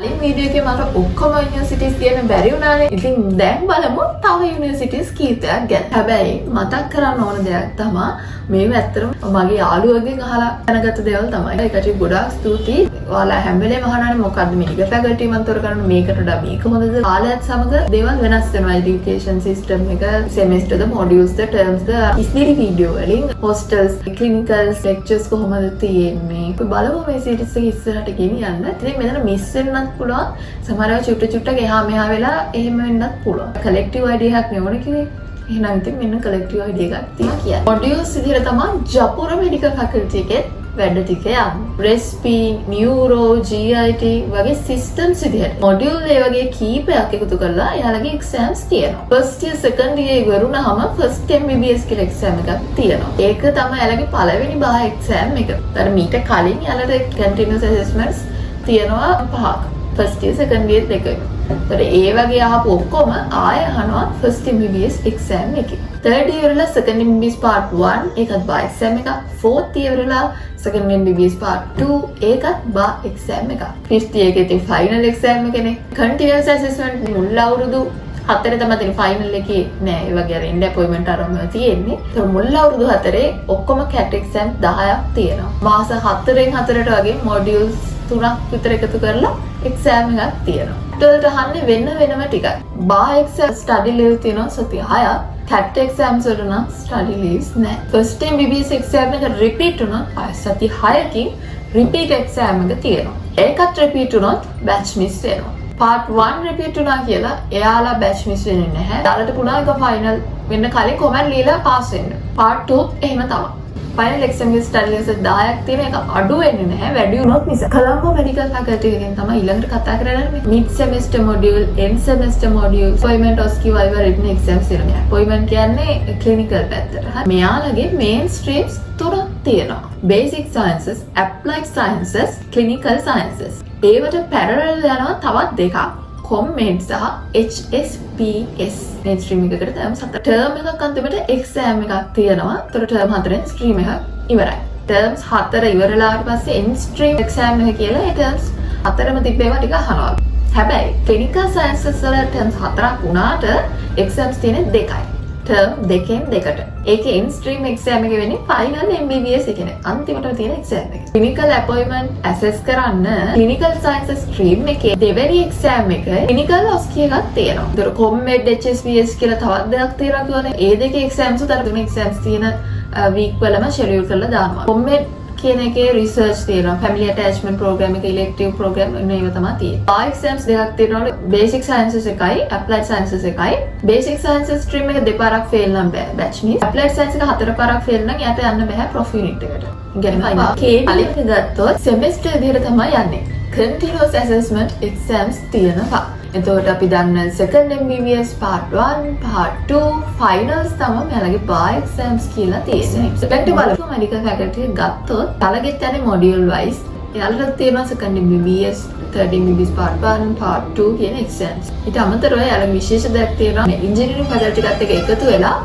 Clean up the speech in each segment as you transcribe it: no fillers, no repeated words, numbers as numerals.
කලින් වීඩියෝ එකේ මට ඔක්කොම යුනිවර්සිටිස් කියන්න බැරි වුණානේ. ඉතින් දැන් බලමු තව යුනිවර්සිටිස් කීපයක් ගැන. හැබැයි මතක් කරන්න ඕන දෙයක් තමයි මේව ඇත්තටම මගේ යාළුවගෙන් අහලා දැනගත්ත දේවල් තමයි. ඒකට ගොඩාක් ස්තුතියි. ඔයාලා හැම වෙලේම අහනවානේ මොකද්ද මේක ෆැකල්ටි මන්තර කරන මේකට වඩා මේක හොඳද? කාලයත් සමග දේවල් වෙනස් වෙනවා. এডুকেෂන් සිස්ටම් එක සෙමෙස්ටර්ද මොඩියුල්ස්ද ටර්ම්ස්ද ඉස්ලිරි වීඩියෝ වලින් හොස්ටල්ස් ක්ලිනිකල්ස් ලෙක්චර්ස් කොහොමද තියෙන්නේ. අපි බලමු මේ සීරීස් එක ඉස්සරහට ගෙනියන්න. ඉතින් මෙතන මිස් වෙන්න පුළුවන් සමහරව චුට්ටක් එහා මෙහා වෙලා එහෙම වෙන්නත් පුළුවන්. කලෙක්ටිව් අයිඩියා එකක් නෙවෙයි කිව්වේ. එහෙනම් ඉතින් මෙන්න කලෙක්ටිව් අයිඩියා එකක් තියෙනවා කියන්නේ. මොඩියුල්ස් විදිහට තමයි ජපුර මෙඩිකල් ෆැකල්ටි එකේ වැඩ ටික යන්නේ. රෙස්පි, නියුරෝ, GIT වගේ සිස්ටම්ස් විදිහට මොඩියුල් ඒ වගේ කීපයක් එකතු කරලා එයාලගේ එක්සෑම්ස් තියෙනවා. ෆස්ට් ඉයර් සෙකන්ඩ් ඉයර් ඉවරුනහම ෆස්ට් MBBS කියලා එක්සෑම් එකක් තියෙනවා. ඒක තමයි එයාලගේ පළවෙනි බාහ එක්සෑම් එක. ඊට මීට කලින් එයාලට කන්ටිනියස් ඇසෙස්මන්ට්ස් තියෙනවා 5ක්. ෆස්ට් ඉයර් සෙකන්ඩ් ඉයර් දෙකම. ඒතර ඒ වගේ අහපු ඔක්කොම ආය අහනවා ෆස්ට් MBBS එක්සෑම් එකේ. තර්ඩ් ඉයර් වල සෙකන්ඩ් MBBS පාර්ට් 1 ඒකත් බා එක්සෑම් එකක්. ෆෝර්ත් ඉයර් වල සෙකන්ඩ් MBBS පාර්ට් 2 ඒකත් බා එක්සෑම් එකක්. ෆිෆ්ත් ඉයර් එකේ තියෙන ෆයිනල් එක්සෑම් එකනේ. කන්ටිනියස් ඇසෙස්මන්ට් මුල් අවුරුදු 4 තමයි තියෙන ෆයිනල් එකේ නෑ ඒ වගේ අර ඉන්ඩ් අපොයින්ට්මන්ට් ආරම්භ තියෙන්නේ. ඒක මුල් අවුරුදු 4 ඔක්කොම කැට් එක්සෑම් 10ක් තියෙනවා. මාස 4න් 4ට වගේ මොඩියුල්ස් 3ක් විතර එකතු කරලා එක්සෑම් එකක් තියෙනවා. ටෙල්ට අහන්නේ වෙනම ටිකක්. බා එක්සෑම් ස්ටඩි ලීව් තියෙනවා සති 6ක්. කැට් එක්සෑම්ස් වල නම් ස්ටඩි ලීව්ස් නැහැ. ෆස්ට් MBBS එක්සෑම් එක රිපීට් වුණොත් සති 6කින් රිපීට් එක්සෑම් එක තියෙනවා. ඒකත් රිපීට් වුණොත් බැච් මිස් වෙනවා. පාර්ට් 1 රිපීට් වුණා කියලා එයාලා බැච් මිස් වෙන්නේ නැහැ. යාළුවට පුළුවන් එක ෆයිනල් වෙන්න කලින් කොමන්ට් ලියලා පාස් වෙන්න. පාර්ට් 2 එහෙම තමයි. ෆයිනල් එක්සෑම් එකේ ස්ටඩි ලීව්ස් 10ක් තියෙන එක අඩු වෙන්නේ නැහැ වැඩි වුණොත් නිසා. කොළඹ මෙඩිකල් ෆැකල්ටි එකෙන් තමයි ඊළඟට කතා කරන්නේ mid semester module, end semester module, appointment OSCE viva written exams තියෙනවා. අපොයින්ට්මන්ට් කියන්නේ ක්ලිනිකල් පැත්තට. හරි. මෙයාලගේ මේන් ස්ට්‍රීම්ස් තුනක් තියෙනවා. Basic sciences, applied sciences, clinical sciences. ඒවට පැරලල් යනවා තවත් දෙකක්. කොම්මෙන්ට් සහ HSPS මේ ස්ට්‍රීම් එකකට ටර්ම් 7 ටර්ම් එකක් අන්තිමට එක්සෑම් එකක් තියෙනවා. ඒතර ටර්ම් 4ෙන් ස්ට්‍රීම් එකක් ඉවරයි. ටර්ම්ස් 4 ඉවරලාට පස්සේ එන්ඩ් ස්ට්‍රීම් එක්සෑම් එක කියලා ඒ ටර්ම්ස් 4ම තිබ්බේවා ටික අහනවා. හැබැයි ක්ලිනිකල් සයන්සස් වල ටර්ම්ස් 4ක් වුණාට එක්සෑම්ස් තියෙන්නේ 2යි. ටර්ම් දෙකෙන් දෙකට. ඒකේ එන්ඩ් ස්ට්‍රීම් එක්සෑම් එක වෙන්නේ ෆයිනල් MBBS එකනේ. අන්තිමට තියෙන එක්සෑම් එක. ක්ලිනිකල් අපොයින්ට්මන්ට් ඇසස් කරන්න ක්ලිනිකල් සයන්සස් ස්ට්‍රීම් එකේ දෙවෙනි එක්සෑම් එක ක්ලිනිකල් ඔස්කි එකක් තියෙනවා. ඒතර කොම්මෙඩ් HSPS කියලා තවත් දෙකක් තියෙනවා කියවනේ. ඒ දෙකේ එක්සෑම්ස් උතර තුන එක්සෑම්ස් තියෙන වීක් වලම ෂෙඩියුල් කරලා දානවා. කොම්මෙඩ් කියන එකේ රිසර්ච් තියෙනවා. ෆැමිලි ඇටැච්මන්ට් ප්‍රෝග්‍රෑම් එක, ඉලෙක්ටිව් ප්‍රෝග්‍රෑම් මේව තමයි තියෙන්නේ. බා එක්සෑම්ස් දෙකක් තියෙනවා. බේසික් සයන්සස් එකයි, ඇප්ලයිඩ් සයන්සස් එකයි. බේසික් සයන්සස් ස්ට්‍රීම් එක දෙපාරක් ෆේල් නම් බෑ බැච් මිස්. ඇප්ලයිඩ් සයන්ස් එක 4 පාරක් ෆේල් නම් යට යන්න බෑ ප්‍රොෆ් යුනිට් එකට. ඉගෙන ගන්න. කේඩි ගත්තොත් සෙමෙස්ටර් විදිහට තමයි යන්නේ. කන්ටිනියස් ඇසෙස්මන්ට් එක්සෑම්ස් තියෙනවා. එතකොට අපි දන්න second MBBS part 1, part 2 finals තමයි මෙයාලගේ බා එක්සෑම්ස් කියලා තියෙන්නේ. සෙකන්ඩ් බලමු මෙඩිකල් ෆැකල්ටි එක ගත්තොත් යාලගෙත් යන්නේ මොඩියුල් වයිස්. යාලට තියෙනවා second MBBS, third MBBS part 1, part 2 කියන එක්සෑම්ස්. ඊට අමතරව යාලගේ විශේෂ දෙයක් තියෙනවා ඉන්ජිනියරින් ෆැකල්ටි එකත් එක්ක එකතු වෙලා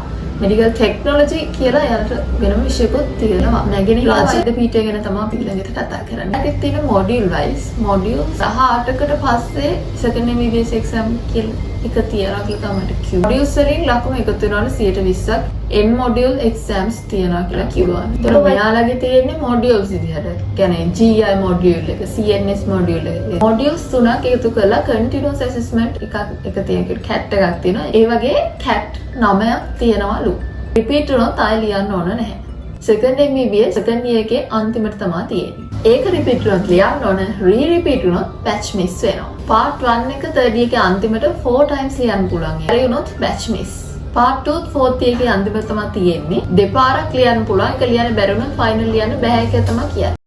මෙඩිකල් ටෙක්නොලොජි කියලා යාලට වෙනම විෂයකුත් තියෙනවා. නැගෙනහිර ආචාර්ය පීඨය ගැන තමයි අපි ඊළඟට කතා කරන්නේ. ඒකෙත් තියෙන මොඩියුල් වයිස් මොඩියුල් සහ 8කට පස්සේ සෙකන්ඩ් MBBS එක්සෑම් කියලා එක තියනවා කියලා තමයි කිව්වා. මොඩියුල්ස් වලින් ලකුණු එකතු වෙනවනේ 120ක්. N මොඩියුල් එක්සෑම්ස් තියනවා කියලා කිව්වා. ඒතර මෙයාලගේ තියෙන්නේ මොඩියුල්ස් විදිහට. කියන්නේ GI මොඩියුල් එක, CNS මොඩියුල් එක. මොඩියුල්ස් තුනක් එකතු කරලා කන්ටිනියස් ඇසෙස්මන්ට් එක තියෙන කැට් එකක් තියෙනවා. ඒ වගේ කැට් 9ක් තියෙනවලු. රිපීට් වුණොත් ආයෙ ලියන්න ඕන නැහැ. සෙකන්ඩ් MBBS සෙකන්ඩ් ඉයර් එකේ අන්තිමට තමයි තියෙන්නේ. ඒක රිපීට් වුණොත් ලියන්න ඕන. රිපීට් වුණොත් බැච් මිස් වෙනවා. පාර්ට් 1 එක තර්ඩ් ඉයර් එකේ අන්තිමට 4 times ලියන්න පුළුවන්. ඒ වුණොත් batch miss. Part 2 4th year එකේ අන්තිමට තමයි තියෙන්නේ. දෙපාරක් ලියන්න පුළුවන්. ඒක ලියන්න බැරි වුණොත් ෆයිනල් ලියන්න බෑ කියලා තමයි කියන්නේ.